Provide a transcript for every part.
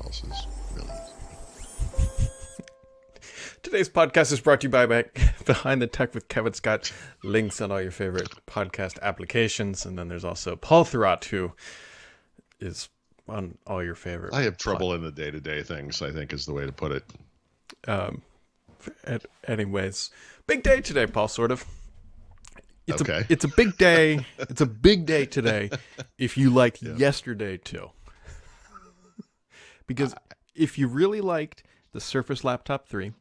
pulses. Really easy. Today's podcast is brought to you by Behind the Tech with Kevin Scott. Links on all your favorite podcast applications. And then there's also Paul Thurrott, who is on all your favorite. I have trouble in the day-to-day things, I think is the way to put it. Anyways, big day today, Paul, sort of. It's a big day. It's a big day today if you liked yesterday, too. Because if you really liked the Surface Laptop 3,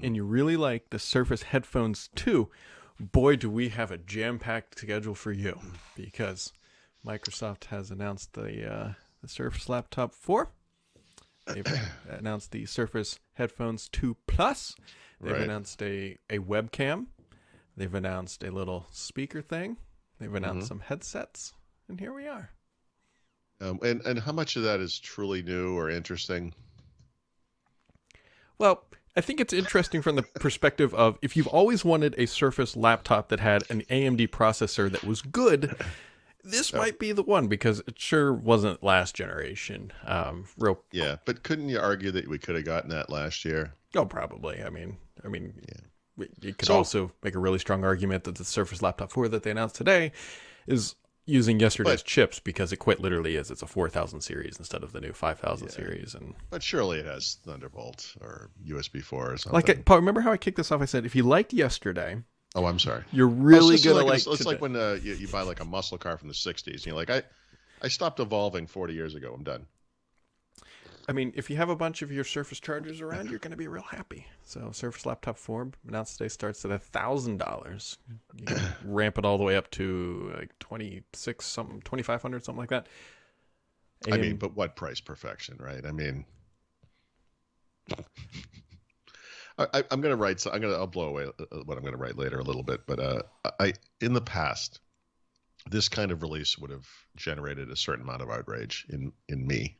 and you really like the Surface Headphones 2, boy, do we have a jam-packed schedule for you. Because Microsoft has announced the Surface Laptop 4. They've announced the Surface Headphones 2 Plus. They've announced a webcam. They've announced a little speaker thing. They've announced some headsets. And here we are. And how much of that is truly new or interesting? Well, I think it's interesting from the perspective of if you've always wanted a Surface laptop that had an AMD processor that was good, this might be the one because it sure wasn't last generation. Yeah, but couldn't you argue that we could have gotten that last year? Oh, probably. I mean, you could also make a really strong argument that the Surface Laptop 4 that they announced today is using yesterday's chips because it quite literally is. It's a 4000 series instead of the new 5000 series. But surely it has Thunderbolt or USB 4 or something. Paul, remember how I kicked this off? I said, if you liked yesterday... Oh, I'm sorry. You're really going to like today. It's like when you buy like a muscle car from the 60s. And you're like, I stopped evolving 40 years ago. I'm done. I mean, if you have a bunch of your Surface chargers around, you're going to be real happy. So Surface Laptop 4 announced today starts at $1,000. You can ramp it all the way up to like 26 something, 2,500 something like that. And, I mean, but what price perfection, right? I mean, I'm going to write. So I'll blow away what I'm going to write later a little bit. But in the past, this kind of release would have generated a certain amount of outrage in me.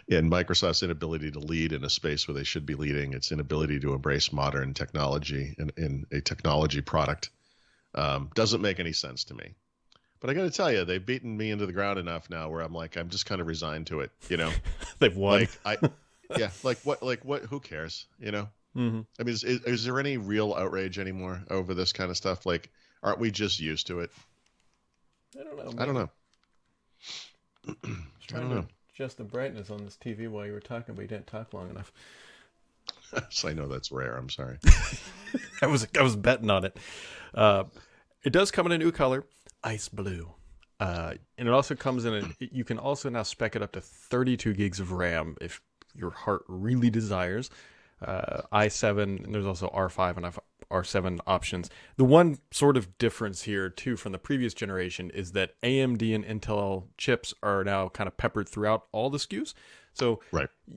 In Microsoft's inability to lead in a space where they should be leading, its inability to embrace modern technology in a technology product doesn't make any sense to me. But I got to tell you, they've beaten me into the ground enough now where I'm like, I'm just kind of resigned to it. You know, they've won. What? Who cares? You know. Mm-hmm. I mean, is there any real outrage anymore over this kind of stuff? Like, aren't we just used to it? I don't know. I don't know. I don't know. Adjust the brightness on this TV while you were talking, but you didn't talk long enough. So I know that's rare. I'm sorry. I was betting on it. It does come in a new color, ice blue, and it also comes in. You can also now spec it up to 32 gigs of RAM if your heart really desires. i7, and there's also R5 and R7 options. The one sort of difference here too from the previous generation is that AMD and Intel chips are now kind of peppered throughout all the SKUs. So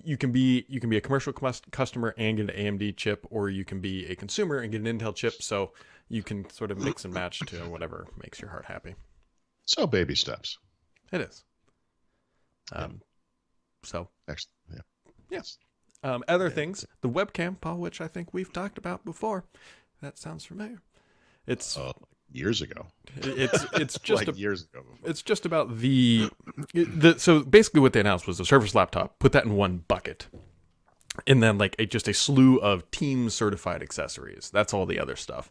you can be a commercial customer and get an AMD chip, or you can be a consumer and get an Intel chip. So you can sort of mix and match to whatever makes your heart happy. So baby steps. It is. So excellent. Yes. Other things, the webcam, Paul, which I think we've talked about before. That sounds familiar. It's years ago. It's just like years ago. Before. It's just about the. So basically, what they announced was the Surface Laptop. Put that in one bucket, and then just a slew of Team certified accessories. That's all the other stuff.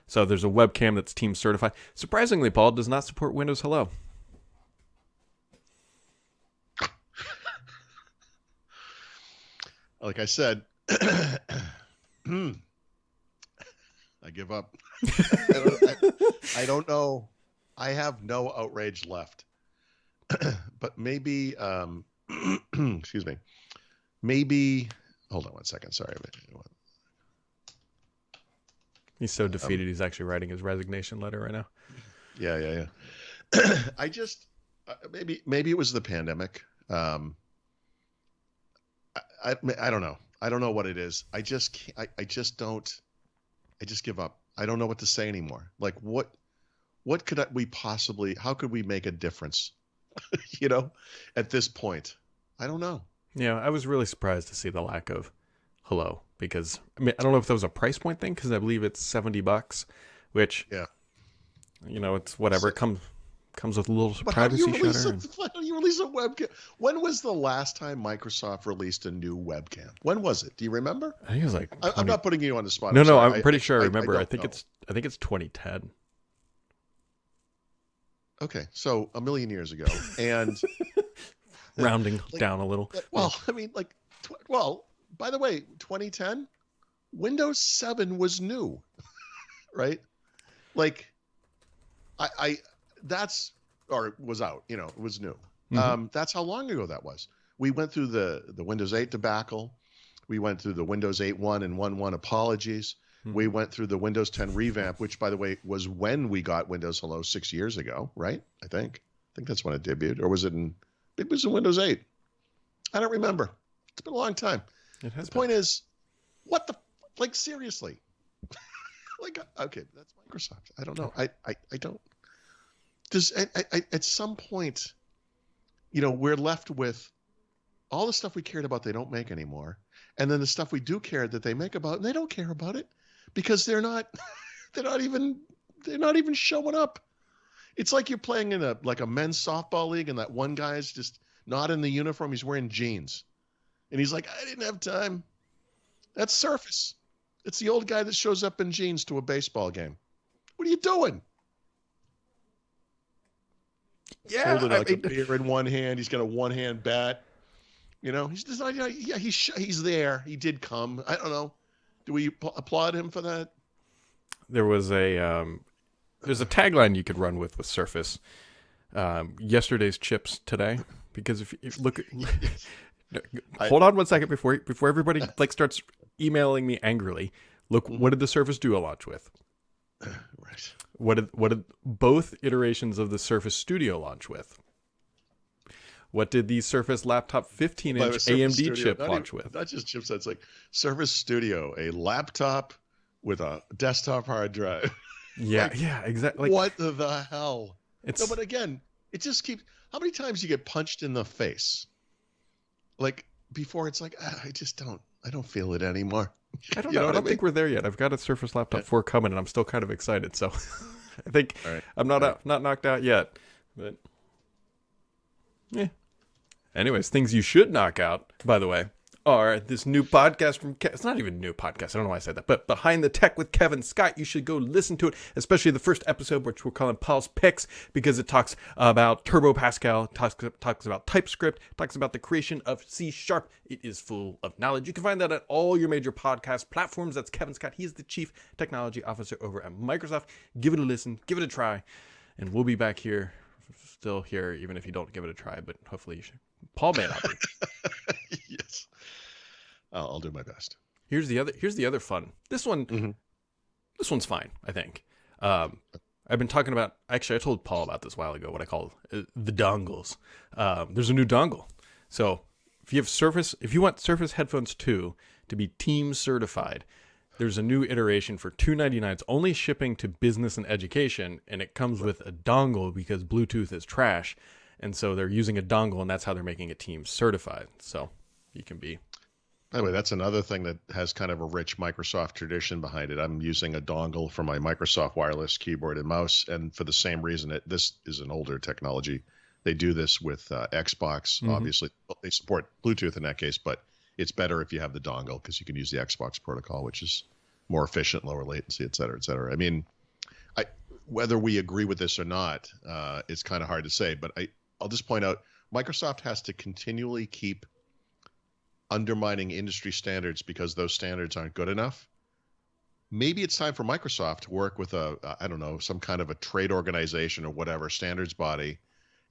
So there's a webcam that's Team certified. Surprisingly, Paul does not support Windows Hello. Like I said, I give up. I don't know. I have no outrage left. But maybe, excuse me. Maybe, hold on one second. Sorry. He's so defeated, he's actually writing his resignation letter right now. Yeah. I just, maybe it was the pandemic. I don't know. I don't know what it is. I just give up. I don't know what to say anymore. Like what could we possibly, how could we make a difference? At this point, I don't know. Yeah. I was really surprised to see the lack of Hello because I don't know if that was a price point thing. Cause I believe it's $70, which, it's whatever. It comes with a little privacy shutter. How do you release a webcam. When was the last time Microsoft released a new webcam? When was it? Do you remember? I think it was like I'm 20. not putting you on the spot. No, I'm no, sorry. I'm pretty sure I remember. I don't think know. it's 2010. Okay, so a million years ago, and Rounding like, down a little. well, I mean, like, well, by the way, 2010, Windows 7 was new, right? Like, I that's or was out, it was new. Mm-hmm. That's how long ago that was. We went through the Windows 8 debacle. We went through the Windows 8.1 and 1.1 apologies. Mm-hmm. We went through the Windows 10 revamp, which, by the way, was when we got Windows Hello 6 years ago, right? I think that's when it debuted, or was it in? It was in Windows 8. I don't remember. It's been a long time. It has The point is, what the like seriously? Like, okay, that's Microsoft. I don't know. I don't. Does at some point, we're left with all the stuff we cared about they don't make anymore, and then the stuff we do care that they make about, and they don't care about it because they're not even showing up. It's like you're playing in a men's softball league, and that one guy's just not in the uniform. He's wearing jeans, and he's like, I didn't have time. That's Surface. It's the old guy that shows up in jeans to a baseball game. What are you doing? Yeah, Holding a beer in one hand. He's got a one-hand bat. He's just like, yeah, he's there. He did come. I don't know. Do we applaud him for that? There was there's a tagline you could run with Surface. Yesterday's chips today, because if you look at, hold on one second before everybody starts emailing me angrily. Look, what did the Surface Duo launch with? Right. What did both iterations of the Surface Studio launch with? What did the Surface Laptop 15-inch AMD chip launch with? Not just chipsets, like Surface Studio, a laptop with a desktop hard drive. Yeah, exactly. What the hell? No, but again, it just keeps. How many times you get punched in the face? Like before, it's like I don't feel it anymore. I don't know. I don't think we're there yet. I've got a Surface Laptop 4 coming, and I'm still kind of excited. So I think I'm not knocked out yet. But yeah. Anyways, things you should knock out, by the way, are this new podcast from it's not even a new podcast. I don't know why I said that. But Behind the Tech with Kevin Scott, you should go listen to it, especially the first episode, which we're calling Paul's Picks, because it talks about Turbo Pascal, talks about TypeScript, talks about the creation of C#. It is full of knowledge. You can find that at all your major podcast platforms. That's Kevin Scott. He's the Chief Technology Officer over at Microsoft. Give it a listen. Give it a try. And we'll be back here, still here, even if you don't give it a try, but hopefully you should. Paul may not be. Yes. I'll do my best. Here's the other fun. This one, This one's fine, I think. I've been talking about. Actually, I told Paul about this a while ago. What I call the dongles. There's a new dongle. So if you want Surface Headphones 2 to be Teams certified, there's a new iteration for $299. It's only shipping to business and education, and it comes with a dongle because Bluetooth is trash. And so they're using a dongle, and that's how they're making it Teams certified. So you can be. By the way, that's another thing that has kind of a rich Microsoft tradition behind it. I'm using a dongle for my Microsoft wireless keyboard and mouse, and for the same reason, this is an older technology. They do this with Xbox. Obviously, they support Bluetooth in that case, but it's better if you have the dongle because you can use the Xbox protocol, which is more efficient, lower latency, et cetera, et cetera. I mean, whether we agree with this or not, it's kind of hard to say, but I'll just point out Microsoft has to continually keep undermining industry standards because those standards aren't good enough. Maybe it's time for Microsoft to work with some kind of a trade organization or whatever standards body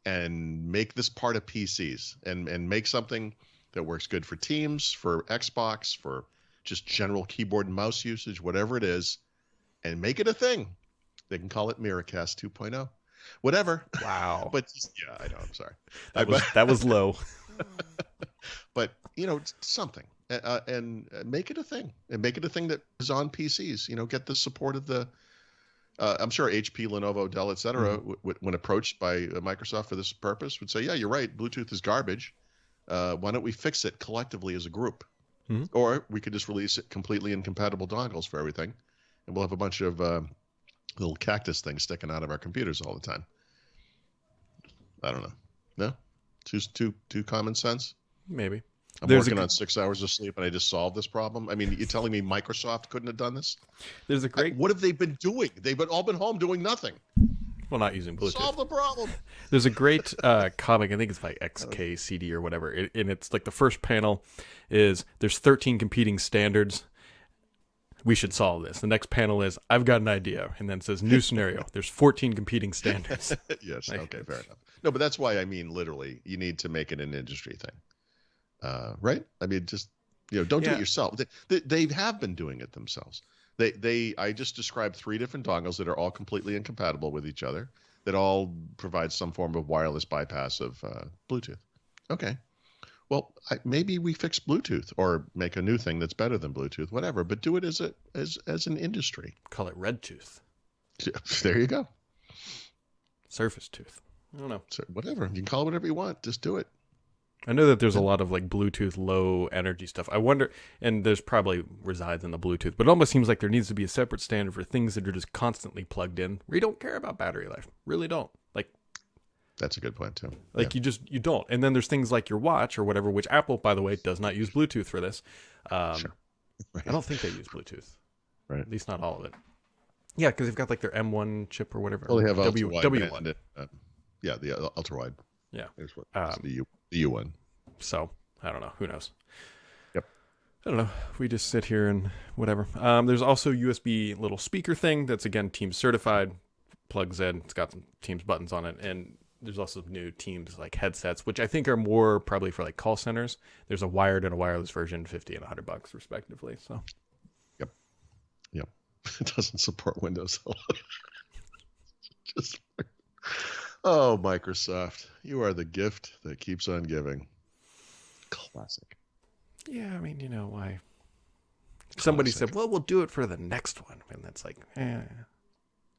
and make this part of PCs and make something that works good for Teams, for Xbox, for just general keyboard and mouse usage, whatever it is, and make it a thing. They can call it Miracast 2.0. Whatever. Wow. But yeah, I know. I'm sorry. That was low. But something, and make it a thing, and make it a thing that is on PCs. Get the support of the. I'm sure HP, Lenovo, Dell, et cetera, when approached by Microsoft for this purpose, would say, "Yeah, you're right. Bluetooth is garbage. Why don't we fix it collectively as a group? Or we could just release it completely incompatible dongles for everything, and we'll have a bunch of little cactus things sticking out of our computers all the time." I don't know. No? Too common sense. Maybe. I'm There's working on 6 hours of sleep and I just solved this problem. I mean, you're telling me Microsoft couldn't have done this? there's a great What have they been doing? They've all been home doing nothing. well, not using Bluetooth. Solve the problem. There's a great comic, I think it's by XKCD or whatever, and it's like the first panel is there's 13 competing standards. We should solve this. The next panel is I've got an idea, and then it says new scenario. There's 14 competing standards. Yes. Okay. Fair enough. No, but that's why I mean, literally, you need to make it an industry thing, right? I mean, just don't do it yourself. They have been doing it themselves. I just described 3 different dongles that are all completely incompatible with each other, that all provide some form of wireless bypass of Bluetooth. Okay. Well, maybe we fix Bluetooth or make a new thing that's better than Bluetooth, whatever. But do it as an industry. Call it red tooth. There you go. Surface tooth. I don't know. So whatever. You can call it whatever you want. Just do it. I know that there's a lot of like Bluetooth low energy stuff. I wonder, and there's probably resides in the Bluetooth, but it almost seems like there needs to be a separate standard for things that are just constantly plugged in where you don't care about battery life. Really don't. Like, that's a good point too. Like you don't. And then there's things like your watch or whatever, which Apple, by the way, does not use Bluetooth for this. Sure. Right. I don't think they use Bluetooth. Right. At least not all of it. Yeah, because they've got like their M1 chip or whatever. Well, they have W1. The ultra wide. Yeah. There's the U one. So I don't know. Who knows? Yep. I don't know. We just sit here and whatever. There's also USB little speaker thing that's again Teams certified. Plugs in. It's got some Teams buttons on it, and there's also new Teams like headsets, which I think are more probably for like call centers. There's a wired and a wireless version, $50 and $100 respectively. So. Yep. It doesn't support Windows. Oh, Microsoft, you are the gift that keeps on giving. Classic. Yeah, I mean, why? Somebody said, well, we'll do it for the next one. And that's like,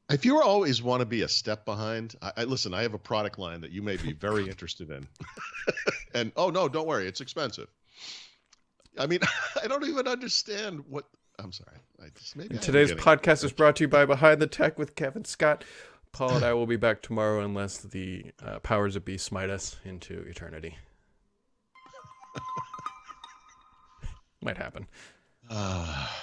If you always want to be a step behind, listen, I have a product line that you may be very interested in. And, oh, no, don't worry. It's expensive. I mean, I don't even understand what. I'm sorry. Today's podcast is brought to you by Behind the Tech with Kevin Scott. Paul and I will be back tomorrow unless the powers that be smite us into eternity. Might happen.